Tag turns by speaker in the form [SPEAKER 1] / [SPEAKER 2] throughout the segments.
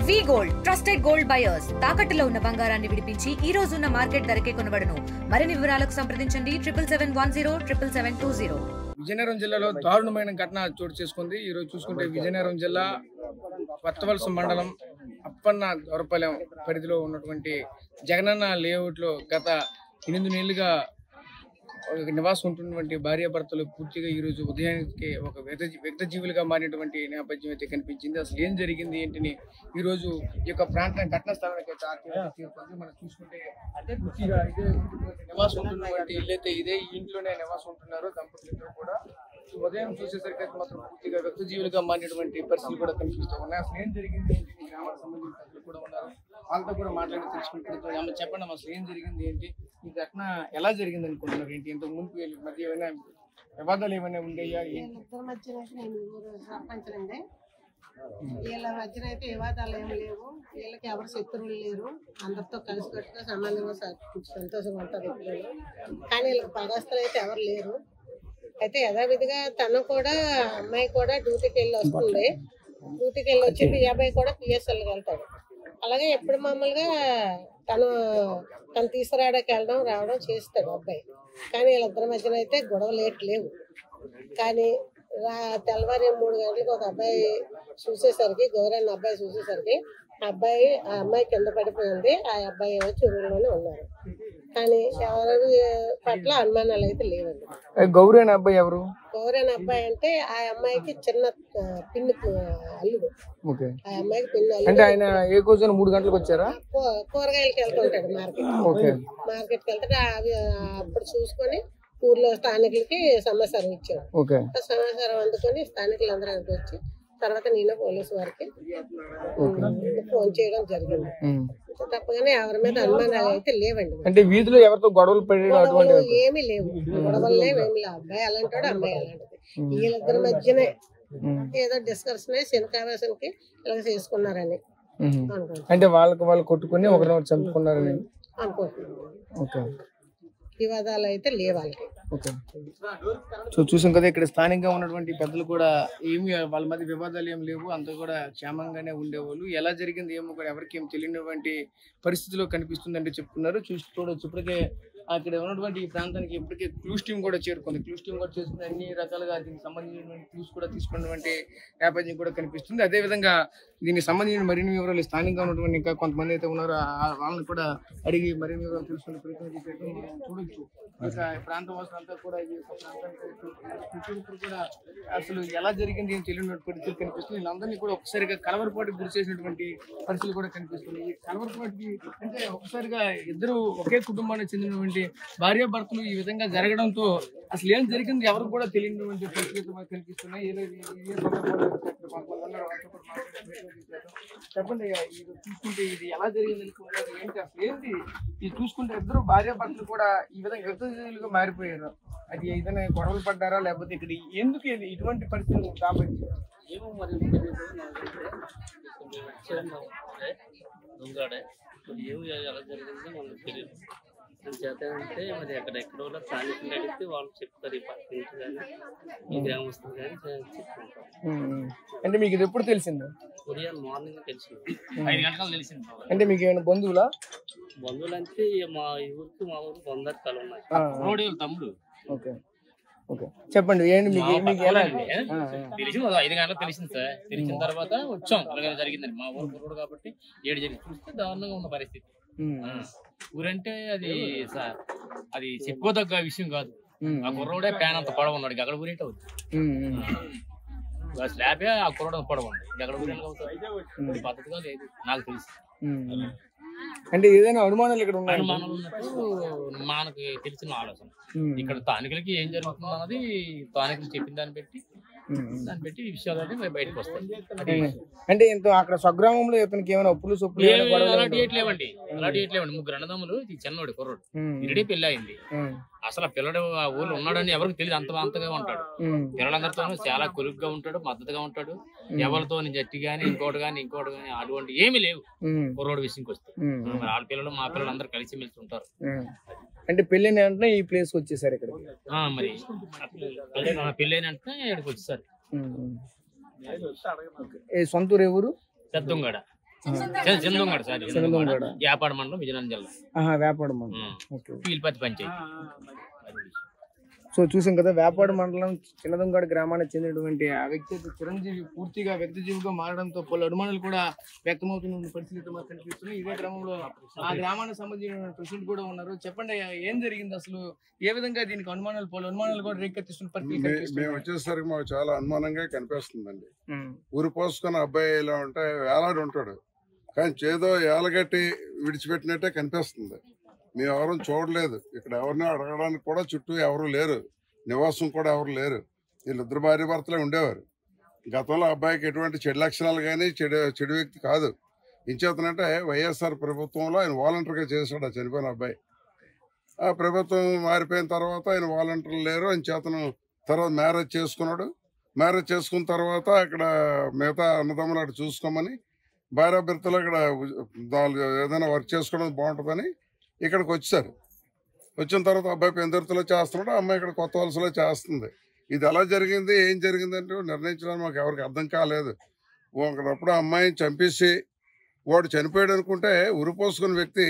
[SPEAKER 1] వి gold trusted gold buyers తాకట్టులో ఉన్న బంగారాన్ని విడిపించి ఈ రోజు ఉన్న మార్కెట్ ధరకే కొనబడును. మరిన్ని వివరాలకు సంప్రదించండి 7710
[SPEAKER 2] విజయనగరం జిల్లాలో దారుణమైన ఘటన చోటు చేసుకుంది. ఈ రోజు చూసుకుంటే విజయనగరం జిల్లా కొత్తవలస మండలం అప్పన్న దొరపాలెం పరిధిలో ఉన్నటువంటి జగనన్న లేఅవుట్ లో గత 8 నెలలుగా నివాసం ఉంటున్నటువంటి భార్యాభర్తలు పూర్తిగా ఈ రోజు ఉదయానికి ఒక వ్యక్త జీవులుగా మారినటువంటి నేపథ్యం అయితే కనిపించింది. అసలు ఏం జరిగింది ఏంటిని ఈ రోజు ఈ యొక్క ప్రాంతం ఘటనా స్థలానికి చేరుకుంది. మనం చూసుకుంటే పూర్తిగా ఇదే నివాసం ఉంటున్నటువంటి ఇల్లైతే ఇదే ఇంట్లోనే నివాసం ఉంటున్నారు దంపతులు ఇద్దరు కూడా. ఉదయం చూసేసరికి అయితే మాత్రం పూర్తిగా వ్యక్త జీవులుగా మారినటువంటి పరిస్థితులు కూడా కనిపిస్తూ ఉన్నాయి. అసలు ఏం జరిగింది ఏంటి గ్రామానికి సంబంధించిన ప్రజలు కూడా ఉన్నారు, వాళ్ళతో కూడా మాట్లాడి తెలుసుకుంటున్నారు. చెప్పండి అసలు ఏం జరిగింది ఏంటి, ఈ ఘటన ఎలా జరిగింది అనుకుంటున్నారు ఏంటి, ఇంతకు ముందు మధ్య ఏమైనా వివాదాలు ఏమైనా ఉండేయా?
[SPEAKER 3] వీళ్ళిద్దరి మధ్యన అయితే నేను సర్పంచ్లండి. వీళ్ళ మధ్యన అయితే వివాదాలు ఏమి లేవు. వీళ్ళకి ఎవరు శత్రువులు లేరు. అందరితో కలిసికట్టుగా సమానంగా సంతోషంగా ఉంటారు ఎప్పుడు. కానీ వీళ్ళకి పగస్తులు అయితే ఎవరు లేరు. అయితే యథావిధిగా తను కూడా అమ్మాయి కూడా డ్యూటీకి వెళ్ళి వస్తుంది. డ్యూటీకి వెళ్ళి వచ్చి ఈ అబ్బాయి కూడా పిఎస్ఎల్కి వెళ్తాడు. అలాగే ఎప్పుడు మామూలుగా తను తీసుకురావడానికి వెళ్ళడం రావడం చేస్తాడు అబ్బాయి. కానీ వీళ్ళిద్దరి మధ్యన అయితే గొడవలు లేవు. కానీ తెల్లవారి 3 గంటలకు ఒక అబ్బాయి చూసేసరికి, గౌరన్న అబ్బాయి చూసేసరికి ఆ అమ్మాయి కింద పడిపోయింది. ఆ అబ్బాయి ఏమో చెరువులోనే ఉన్నారు. కానీ ఎవరి పట్ల అనుమానాలు అయితే లేవండి.
[SPEAKER 2] గౌరీ అనే అబ్బాయి ఎవరు?
[SPEAKER 3] గౌరీ అనే అబ్బాయి అంటే ఆ అమ్మాయికి చిన్న పిన్ని అల్లుడు. ఆ అమ్మాయికి పిన్ని అల్లుడు.
[SPEAKER 2] అంటే ఆయన ఏ రోజున 3 గంటలకు వచ్చారా?
[SPEAKER 3] కూరగాయలకి వెళ్తుంటాడు మార్కెట్కి వెళ్తాడు. అప్పుడు చూసుకొని ఊర్లో స్థానికులకి సమాచారం ఇచ్చాడు. సమాచారం అందుకొని స్థానికులు అందరూ వచ్చి తర్వాత నేను పోలీసు వారికి ఫోన్ చేయడం జరిగింది. తప్పగానే ఎవరి మీద అనుమానాలు అయితే లేవండి.
[SPEAKER 2] అంటే వీధిలో ఎవరితో గొడవలు
[SPEAKER 3] ఏమీ లేవు. గొడవలు లేవు, ఏమి లేవు. అబ్బాయి అలాంటాడు, అమ్మాయి అలాంటిది. వీళ్ళిద్దరి మధ్యనే ఏదో డిస్కషన్ శనికావేశానికి ఇలా చేసుకున్నారని
[SPEAKER 2] అనుకుంటున్నాను. అంటే వాళ్ళు కొట్టుకుని ఒకరినొకరు చంపుకున్నారని
[SPEAKER 3] అనుకుంటున్నాను. వివాదాలు అయితే లేవు వాళ్ళకి.
[SPEAKER 2] సో చూసాం కదా, ఇక్కడ స్థానికంగా ఉన్నటువంటి పెద్దలు కూడా ఏమి వాళ్ళ మధ్య వివాదాలు ఏమి లేవు, అంతా కూడా క్షేమంగానే ఉండేవాళ్ళు. ఎలా జరిగింది ఏమో కూడా ఎవరికి ఏం తెలియనటువంటి పరిస్థితిలో కనిపిస్తుందంటే చెప్తున్నారు. చూడవచ్చు ఇప్పటికే అక్కడ ఉన్నటువంటి ఈ ప్రాంతానికి ఇప్పటికే క్లూస్ టీమ్ కూడా చేరుకుంది. క్లూస్ టీమ్ కూడా చేసుకుని అన్ని రకాలుగా దీనికి సంబంధించినటువంటి క్లూస్ కూడా తీసుకున్నటువంటి నేపథ్యం కూడా కనిపిస్తుంది. అదేవిధంగా దీనికి సంబంధించిన మరిన్ని వివరాలు స్థానికంగా ఉన్నటువంటి ఇంకా కొంతమంది అయితే ఉన్నారో వాళ్ళని కూడా అడిగి మరిన్ని వివరాలు తెలుసుకునే ప్రయత్నం చేసేట్టు చూడొచ్చు. ఇంకా ప్రాంత వాసులంతా కూడా ఈ ప్రాంతానికి కూడా అసలు ఎలా జరిగింది ఏం తెలియని పరిస్థితులు కనిపిస్తుంది. వీళ్ళందరినీ కూడా ఒకసారిగా కలవరపాటుకు గురి చేసినటువంటి పరిస్థితులు కూడా కనిపిస్తుంది. ఈ కలవరపాటుకి అంటే ఒకసారిగా ఇద్దరు ఒకే కుటుంబానికి చెందినటువంటి భార్యాభర్తలు ఈ విధంగా జరగడంతో అసలు ఏం జరిగింది ఎవరికి కూడా తెలియనటువంటి పరిస్థితులు మనకు కనిపిస్తున్నాయి. చెప్పండి, ఇది చూసుకుంటే ఇది ఎలా జరిగింది అనుకుంటారు ఏంటి, అసలు ఏంటి ఇది చూసుకుంటే ఇద్దరు భార్యాభర్తలు కూడా ఈ విధంగా వ్యక్తులుగా మారిపోయారు. అది ఏదైనా గొడవలు పడ్డారా లేకపోతే ఇక్కడ ఎందుకు ఇటువంటి పరిస్థితులు కాబట్టి
[SPEAKER 4] ఏమో మరి ఏమో ఎలా జరిగిందో మనకు తెలియదు. చేత అంటే మరి ఎక్కడెక్కడో స్థానికులు అడిగితే వాళ్ళు చెప్తారు. ఈ పక్క నుంచి కానీ ఈ గ్రామస్తులు కానీ చెప్తుంటారు.
[SPEAKER 2] అంటే మీకు ఇది ఎప్పుడు తెలిసింది?
[SPEAKER 4] ఉదయం మార్నింగ్ తెలిసింది, 5 గంటలకు తెలిసింది.
[SPEAKER 2] అంటే మీకు ఏమైనా బంధువులు
[SPEAKER 4] అంటే మా ఊరికి 100 కలు ఉన్నాయి. తమ్ముడు.
[SPEAKER 2] చెప్పండి ఏంటి మీకు
[SPEAKER 4] తెలిసి 5 గంటలకు తెలిసింది సార్. తెలిసిన తర్వాత వచ్చాం. అలాగే జరిగిందండి. మా ఊరు కుర్రోడు కాబట్టి 7 జరిగింది. చూస్తే దారుణంగా ఉన్న పరిస్థితి. ఊరంటే అది చెప్పుకోదగ్గ విషయం కాదు. ఆ కుర్రోడే ప్యాన్ అంత పొడవ ఉన్నాడు. అక్కడ ఊరేంటి అవుతుంది స్లాబే ఆ కుర్రోడు పొడవ ఉంది. ఎక్కడ ఊరేంటి అవుతుంది పద్ధతిగా లేదు నాకు తెలిసి.
[SPEAKER 2] అంటే ఏదైనా అనుమానాలు ఇక్కడ ఉన్నాయి?
[SPEAKER 4] అనుమానాలు ఉన్నట్టు మనకి తెలిసిన ఆలోచన. ఇక్కడ స్థానికులకి ఏం జరుగుతుంది అన్నది స్థానికులు చెప్పిన దాన్ని బట్టి ఈ విషయాలు బయటకు వస్తాయి.
[SPEAKER 2] అంటే అక్కడ స్వగ్రామంలో ఇతనికి ఏమైనా ఒప్పులు
[SPEAKER 4] అలాంటి ఏట్లేవండి. 3 అన్నదమ్ములు. చిన్నోడు కుర్రోడు ఇరడే పెళ్లి అయింది. అసలు ఆ పిల్లడు ఆ ఊళ్ళో ఉన్నాడని ఎవరికి తెలియదు. అంతగా ఉంటాడు. పిల్లలందరితోనూ చాలా కొలుగ్గా ఉంటాడు, మద్దతుగా ఉంటాడు. ఎవరితో జట్టి గాని ఇంకోటి గాని అటువంటి ఏమి లేవు. కుర్రోడు విషయంకి వస్తే వాళ్ళ పిల్లలు మా పిల్లలు అందరూ కలిసి మెలిసి ఉంటారు.
[SPEAKER 2] అంటే పెళ్ళైన వెంటనే ఈ ప్లేస్ వచ్చేసారు ఇక్కడ.
[SPEAKER 4] మరి పెళ్ళైన వెంటనే ఇక్కడికి వచ్చేసారు.
[SPEAKER 2] సొంతూరు ఎవరు?
[SPEAKER 4] పెద్దంగడ. చందంగాడు సార్
[SPEAKER 2] చిన్నదొంగడ
[SPEAKER 4] వ్యాపార మండలం విజయనగరం జిల్లా
[SPEAKER 2] వేపాడు మండలం. ఓకే.
[SPEAKER 4] పీల్పతి పంచాయతీ.
[SPEAKER 2] సో చూసాం కదా, వేపాడు మండలం చిన్నదొంగడ గ్రామానికి చెందినటువంటి ఆ వ్యక్తి అయితే చిరంజీవి పూర్తిగా వ్యక్తిజీవిగా మారడంతో పలు అనుమానాలు కూడా వ్యక్తమవుతున్న పరిస్థితి మనకు కనిపిస్తున్నాయి. ఇదే క్రమంలో ఆ గ్రామానికి సంబంధించిన ప్రెసిడెంట్ కూడా ఉన్నారు. చెప్పండి అయ్యా, ఏం జరిగింది అసలు, ఏ విధంగా దీనికి అనుమానాలు పలు అనుమానాలు కూడా రేకెత్తిస్తున్న పరిస్థితి
[SPEAKER 5] మేము
[SPEAKER 2] కనిపిస్తుంది?
[SPEAKER 5] వచ్చేసరికి మాకు చాలా అనుమానంగా కనిపిస్తుందండి. ఊరు పోసుకున్న అబ్బాయి ఇలా ఉంటే వేలాడి ఉంటాడు, కానీ చేదో ఏలగట్టి విడిచిపెట్టినట్టే కనిపిస్తుంది. మేము ఎవరూ చూడలేదు, ఇక్కడ ఎవరిని అడగడానికి కూడా చుట్టూ ఎవరు లేరు, నివాసం కూడా ఎవరు లేరు. వీళ్ళిద్దరు భార్య భర్తలే ఉండేవారు. గతంలో అబ్బాయికి ఎటువంటి చెడు లక్షణాలు కానీ చెడు వ్యక్తి కాదు. ఇంచేతనంటే వైఎస్ఆర్ ప్రభుత్వంలో ఆయన వాలంటీర్గా చేశాడు ఆ చనిపోయిన అబ్బాయి. ఆ ప్రభుత్వం మారిపోయిన తర్వాత ఆయన వాలంటీర్లు లేరు, ఆయన చేతను తర్వాత మ్యారేజ్ చేసుకున్నాడు. మ్యారేజ్ చేసుకున్న తర్వాత ఇక్కడ మిగతా అన్నదమ్ములు అక్కడ చూసుకోమని భార్యాభర్తలు ఇక్కడ ఏదైనా వర్క్ చేసుకోవడం బాగుంటుందని ఇక్కడికి వచ్చారు. వచ్చిన తర్వాత అబ్బాయి పెందుర్తిలో చేస్తున్నాడు, అమ్మాయి ఇక్కడ కొత్త వలసలో చేస్తుంది. ఇది ఎలా జరిగింది, ఏం జరిగిందంటే నిర్ణయించడానికి మాకు ఎవరికి అర్థం కాలేదు. ఒకప్పుడు అమ్మాయిని చంపేసి వాడు చనిపోయాడు అనుకుంటే ఉరిపోసుకున్న వ్యక్తి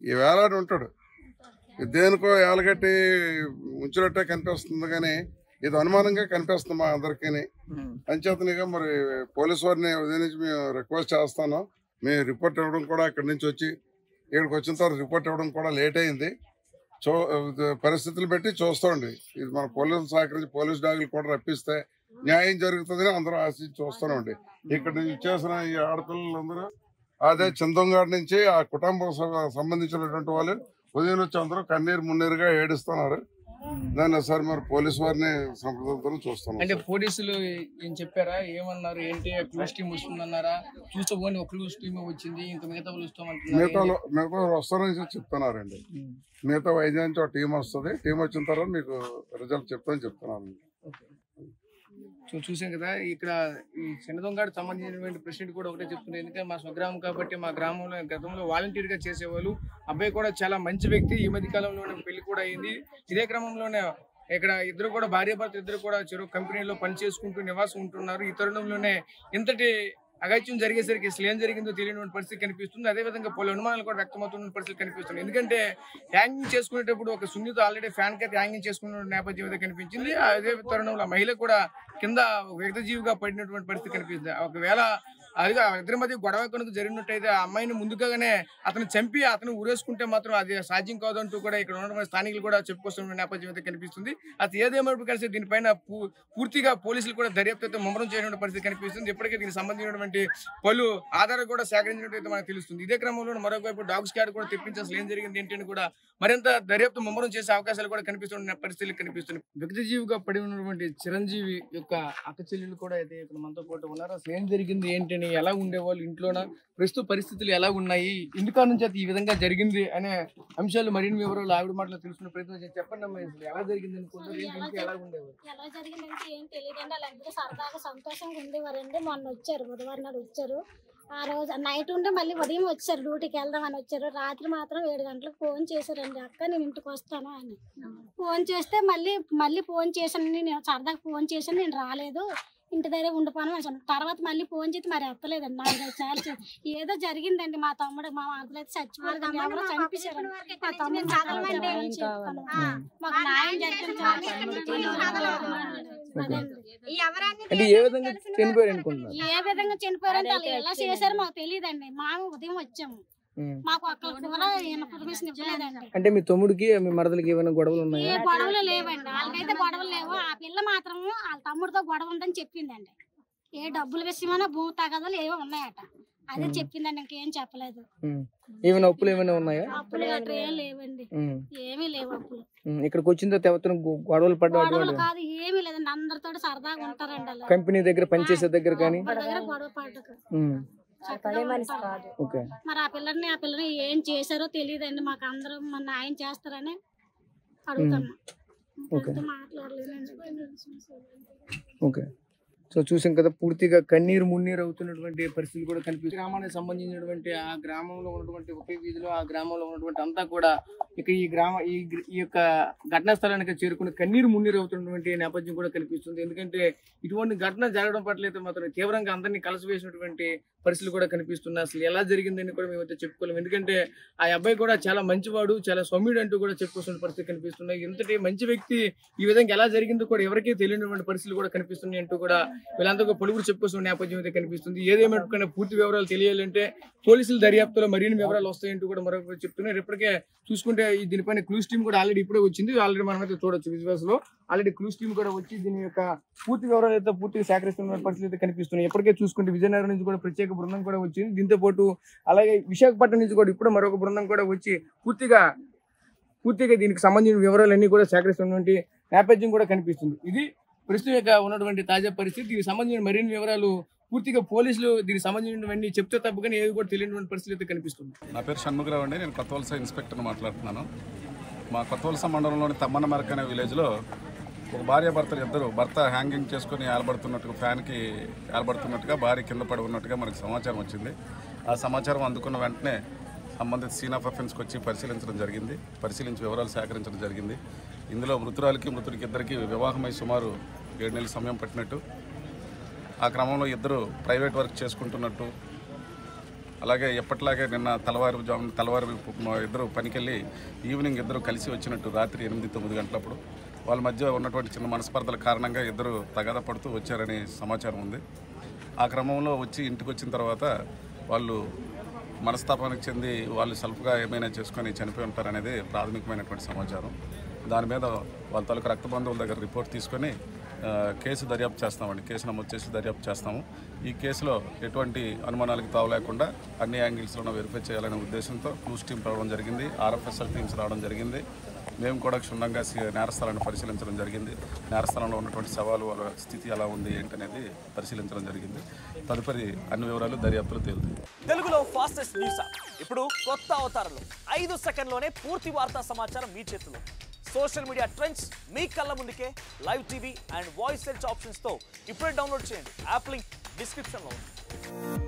[SPEAKER 5] ఈ వేలాడి ఉంటాడు, దేనికో ఏలగట్టి ఉంచినట్టే కనిపిస్తుంది. కానీ ఇది అనుమానంగా కనిపిస్తుంది మా అందరికీ. అంచేతనిగా మరి పోలీసు వారిని ఉదయం నుంచి మేము రిక్వెస్ట్ చేస్తాను. మేము రిపోర్ట్ ఇవ్వడం కూడా ఇక్కడి నుంచి వచ్చి ఇక్కడికి వచ్చిన తర్వాత రిపోర్ట్ ఇవ్వడం కూడా లేట్ అయింది. పరిస్థితులు పెట్టి చూస్తామండి. ఇది మన పోలీసులు సహకరించి పోలీసు డాగులు కూడా రప్పిస్తే న్యాయం జరుగుతుందని అందరూ ఆశించి చూస్తామండి. ఇక్కడ చేసిన ఈ ఆడపిల్లలందరూ అదే చందంగాడి నుంచి ఆ కుటుంబం సంబంధించినటువంటి వాళ్ళు ఉదయం వచ్చి అందరూ కన్నీరు మున్నీరుగా ఏడుస్తున్నారు. దాన్ని సార్ మరి పోలీసు వారిని సంప్రదించడం చూస్తాం.
[SPEAKER 2] అంటే పోలీసులు ఏం చెప్పారా, ఏమన్నారు, ఏంటి క్లూస్ టీమ్ వస్తుందన్నారా? చూస్తే పోనీ ఒక క్లూస్ టీమ్ వచ్చింది, ఇంకా మిగతా
[SPEAKER 5] మిగతా వస్తారని చెప్తున్నారండి. మిగతా వైద్యం నుంచి ఒక టీం వస్తుంది, టీం వచ్చిన తర్వాత మీకు రిజల్ట్ చెప్తున్నాను.
[SPEAKER 2] చూసాం కదా, ఇక్కడ ఈ చిన్నదొంగడికి సంబంధించినటువంటి ప్రెసిడెంట్ కూడా ఒకటే చెప్తున్నారు. ఎందుకంటే మా స్వగ్రామం కాబట్టి మా గ్రామంలో గతంలో వాలంటీర్ గా చేసేవాళ్ళు. అబ్బాయి కూడా చాలా మంచి వ్యక్తి. ఈ మధ్య కాలంలోనే పెళ్లి కూడా అయింది. ఇదే క్రమంలోనే ఇక్కడ ఇద్దరు కూడా భార్యాభర్త ఇద్దరు కూడా చెరువు కంపెనీలో పని చేసుకుంటూ నివాసం ఉంటున్నారు. ఈ తరుణంలోనే ఇంతటి అగత్యం జరిగేసరికి అసలు ఏం జరిగిందో తెలియని పరిస్థితి కనిపిస్తుంది. అదేవిధంగా పలు అనుమానాలు కూడా వ్యక్తమవుతున్న పరిస్థితి కనిపిస్తుంది. ఎందుకంటే హ్యాంగింగ్ చేసుకునేటప్పుడు ఒక సున్నిత ఆల్రెడీ ఫ్యాన్ కి హ్యాంగింగ్ చేసుకున్న నేపథ్యం అయితే కనిపించింది. అదే తరుణంలో ఆ మహిళ కూడా కింద వ్యక్తజీవిగా పడినటువంటి పరిస్థితి కనిపిస్తుంది. ఒకవేళ అదిగా ఇద్దరి మధ్య గొడవ కనుక జరిగినట్టయితే ఆ అమ్మాయిని ముందుగానే అతను చంపి అతను ఊరేసుకుంటే మాత్రం అది సాధ్యం కాదంటూ కూడా ఇక్కడ ఉన్నటువంటి స్థానికులు కూడా చెప్పుకొస్తున్న నేపథ్యం అయితే కనిపిస్తుంది. అది ఏదేమైనా కలిసి దీనిపైన పూర్తిగా పోలీసులు కూడా దర్యాప్తు అయితే ముమ్మరం చేయడం పరిస్థితి కనిపిస్తుంది. ఇప్పటికే దీనికి సంబంధించినటువంటి పలు ఆధారాలు కూడా సేకరించినట్టు మనకు తెలుస్తుంది. ఇదే క్రమంలో మరొకవైపు డాగ్ స్క్వాడ్ కూడా తెప్పించి అసలు ఏం జరిగింది ఏంటని కూడా మరింత దర్యాప్తు ముమ్మరం చేసే అవకాశాలు కూడా కనిపిస్తున్న పరిస్థితులు కనిపిస్తున్నాయి. వ్యక్తిజీవిగా పడి ఉన్నటువంటి చిరంజీవి యొక్క అక్క చెల్లెలు కూడా అయితే ఇక్కడ మనతో పాటు ఉన్నారు. అసలు ఏం జరిగింది ఏంటని, ఎలా ఉండేవాళ్ళు ఇంట్లోన, ప్రస్తుత పరిస్థితులు ఎలా ఉన్నాయి, ఇందుకా నుంచి అయితే ఈ విధంగా జరిగింది అనే అంశాలు మరిన్ని వివరాలు ఆవిడ మాటలో తెలుసుకునే ప్రయత్నం చేసి చెప్పండి అమ్మా, ఎలా జరిగింది అనుకుంటారు, ఎలా ఉండేవారు?
[SPEAKER 6] ఎలా జరిగిందంటే ఏం తెలియదండి. వాళ్ళందరూ సరదాగా సంతోషంగా ఉండేవారండి. మొన్న వచ్చారు, బుధవారం నాడు వచ్చారు. ఆ రోజు నైట్ ఉంటే మళ్ళీ ఉదయం వచ్చారు, డ్యూటీకి వెళ్దామని వచ్చారు. రాత్రి మాత్రం 7 గంటలకు ఫోన్ చేశారండి, అక్క నేను ఇంటికి వస్తాను అని. ఫోన్ చేస్తే మళ్ళీ ఫోన్ చేశాను, నేను సరదాగా ఫోన్ చేశాను, నేను రాలేదు, ఇంటి దగ్గర ఉండిపోను అని. తర్వాత మళ్ళీ ఫోన్ చేసి మరి ఎత్తలేదండి. 4-5 సార్లు ఏదో జరిగిందండి. మా తమ్ముడు మా అర్థం అయితే చచ్చిపోలేదు, ఎవరో చంపించారండి. మా తమ్ముడు మాకు న్యాయం జరిగించాలి.
[SPEAKER 2] అంటే ఏ విధంగా చనిపోయారు అనుకుంటున్నారు?
[SPEAKER 6] ఏ విధంగా చనిపోయారంటే వాళ్ళు ఎలా చేశారో మాకు తెలియదండి. మేము ఉదయం వచ్చాము, మాకు అక్కడ కూడా ఇన్ఫర్మేషన్ ఇవ్వలేదండి.
[SPEAKER 2] అంటే మీ తమ్ముడికి మీ మరదలకి ఏమైనా గొడవలు ఉన్నాయా?
[SPEAKER 6] ఏ గొడవలు లేవండి, వాళ్ళకైతే గొడవలు లేవు. ఆ పిల్ల మాత్రం వాళ్ళ తమ్ముడితో గొడవ ఉందని చెప్పిందండి. ఏ డబ్బుల విషయమైనా భూమి తగదలు ఏవో ఉన్నాయట, అదే చెప్పిందండి, ఇంకేం చెప్పలేదు.
[SPEAKER 2] ఏమైనా అప్పులు ఏమైనా ఉన్నాయా?
[SPEAKER 6] అప్పులు గట్రా ఏం లేవండి, ఏమీ లేవు అప్పులు.
[SPEAKER 2] ఇక్కడికి వచ్చిన తర్వాత గొడవలు
[SPEAKER 6] గొడవలు కాదు, ఏమీ లేదండి, అందరితో సరదాగా ఉంటారండి. అలా
[SPEAKER 2] కంపెనీ దగ్గర పనిచేసే దగ్గర కానీ
[SPEAKER 6] గొడవ పడక మరి ఆ పిల్లని ఏం చేశారో తెలియదండి మాకు. అందరూ మన న్యాయం చేస్తారని అడుగుతాము. మాట్లాడలేదండి.
[SPEAKER 2] ఓకే, సో చూసాం కదా, పూర్తిగా కన్నీరు మున్నీరు అవుతున్నటువంటి పరిస్థితులు కూడా కనిపిస్తుంది. గ్రామానికి సంబంధించినటువంటి ఆ గ్రామంలో ఉన్నటువంటి ఒకే వీధిలో ఆ గ్రామంలో ఉన్నటువంటి అంతా కూడా ఇక ఈ యొక్క ఘటనా స్థలానికి చేరుకుని కన్నీరు మున్నీరు అవుతున్నటువంటి నేపథ్యం కూడా కనిపిస్తుంది. ఎందుకంటే ఇటువంటి ఘటన జరగడం పట్ల అయితే మాత్రం తీవ్రంగా అందరినీ కలిసివేసినటువంటి పరిస్థితులు కూడా కనిపిస్తున్నాయి. అసలు ఎలా జరిగిందని కూడా మేమైతే చెప్పుకోలేము. ఎందుకంటే ఆ అబ్బాయి కూడా చాలా మంచివాడు, చాలా సౌమ్యుడు అంటూ కూడా చెప్పుకోవాల్సిన పరిస్థితి కనిపిస్తున్నాయి. ఇంతటి మంచి వ్యక్తి ఈ విధంగా ఎలా జరిగిందో కూడా ఎవరికీ తెలియనటువంటి పరిస్థితులు కూడా కనిపిస్తున్నాయి అంటూ కూడా వీళ్ళంతా పలువురు చెప్పుకోవాల్సిన నేపథ్యం అయితే కనిపిస్తుంది. ఏదేమైనా పూర్తి వివరాలు తెలియాలంటే పోలీసుల దర్యాప్తులో మరిన్ని వివరాలు వస్తాయంటూ కూడా మరొకరు చెప్తున్నారు. ఇప్పటికే చూసుకుంటే దీనిపైన క్లూస్ టీమ్ కూడా ఆల్రెడీ ఇప్పుడే వచ్చింది. ఆల్రెడీ మనమైతే చూడొచ్చు విజువల్స్ లో ఆల్రెడీ క్లూస్ టీమ్ కూడా వచ్చి దీని యొక్క పూర్తి వివరాలు అయితే పూర్తిగా సేకరిస్తున్న పరిస్థితి అయితే కనిపిస్తున్నాయి. ఇప్పటికే చూసుకుంటే విజయనగరం నుంచి కూడా ప్రత్యేక బృందం కూడా వచ్చింది. దీంతో పాటు అలాగే విశాఖపట్నం నుంచి కూడా ఇప్పుడు మరొక బృందం కూడా వచ్చి పూర్తిగా దీనికి సంబంధించిన వివరాలన్నీ కూడా సేకరిస్తున్నటువంటి నేపథ్యం కూడా కనిపిస్తుంది. ఇది ప్రస్తుతం ఉన్నటువంటి తాజా పరిస్థితి. దీనికి సంబంధించిన మరిన్ని వివరాలు పూర్తిగా పోలీసులు దీనికి సంబంధించినవన్నీ చెప్తే తప్పగానే ఏది కూడా తెలియనటువంటి పరిస్థితి అయితే కనిపిస్తుంది.
[SPEAKER 7] నా పేరు షణ్ముఖరావు అండి. నేను కొత్తవలస ఇన్స్పెక్టర్ని మాట్లాడుతున్నాను. మా కొత్తవలస మండలంలోని తమ్మన్నమరక అనే విలేజ్లో ఒక భార్యాభర్తలు ఇద్దరు, భర్త హ్యాంగింగ్ చేసుకుని ఏలబడుతున్నట్టుగా, ఫ్యాన్కి ఏలబడుతున్నట్టుగా భార్య కింద పడి ఉన్నట్టుగా మనకు సమాచారం వచ్చింది. ఆ సమాచారం అందుకున్న వెంటనే సంబంధిత సీన్ ఆఫ్ అఫెన్స్కి వచ్చి పరిశీలించి వివరాలు సేకరించడం జరిగింది. ఇందులో మృతుడికి ఇద్దరికి వివాహమై సుమారు 7 నెలల సమయం పట్టినట్టు, ఆ క్రమంలో ఇద్దరు ప్రైవేట్ వర్క్ చేసుకుంటున్నట్టు, అలాగే ఎప్పటిలాగే నిన్న తెల్లవారు ఇద్దరు పనికెళ్ళి ఈవినింగ్ ఇద్దరు కలిసి వచ్చినట్టు రాత్రి 8-9 గంటలప్పుడు వాళ్ళ మధ్య ఉన్నటువంటి చిన్న మనస్పర్ధల కారణంగా ఇద్దరు తగాదా పడుతూ వచ్చారని సమాచారం ఉంది. ఆ క్రమంలో వచ్చి ఇంటికి వచ్చిన తర్వాత వాళ్ళు మనస్తాపానికి చెంది వాళ్ళు సెల్ఫ్గా ఏమైనా చేసుకొని చనిపోయి ఉంటారనేది ప్రాథమికమైనటువంటి సమాచారం. దాని మీద వాళ్ళ తాలూకు రక్త బంధువుల దగ్గర రిపోర్ట్ తీసుకొని కేసు దర్యాప్తు చేస్తామండి. కేసు నమోదు చేసి దర్యాప్తు చేస్తాము. ఈ కేసులో ఎటువంటి అనుమానాలకు తావు లేకుండా అన్ని యాంగిల్స్లోనూ వెరిఫై చేయాలనే ఉద్దేశంతో క్లూస్ టీం రావడం జరిగింది, RFSL టీమ్స్ రావడం జరిగింది. మేము కూడా క్షుణ్ణంగా నేరస్థలాన్ని పరిశీలించడం జరిగింది. నేరస్థలంలో ఉన్నటువంటి సవాలు, వాళ్ళ స్థితి ఎలా ఉంది ఏంటనేది పరిశీలించడం జరిగింది. తదుపరి అన్ని వివరాలు దర్యాప్తులో తేలుతాయి.
[SPEAKER 8] తెలుగులో ఫాస్టెస్ట్ న్యూస్ ఇప్పుడు కొత్త అవతారంలో 5 సెకండ్లోనే పూర్తి వార్తా సమాచారం మీ చేతిలో. సోషల్ మీడియా ట్రెండ్స్ మీ కళ్ళ ముందుకే live TV and voice search ఆప్షన్స్తో ఇప్పుడే డౌన్లోడ్ చేయండి. యాప్ లింక్ డిస్క్రిప్షన్లో ఉంది.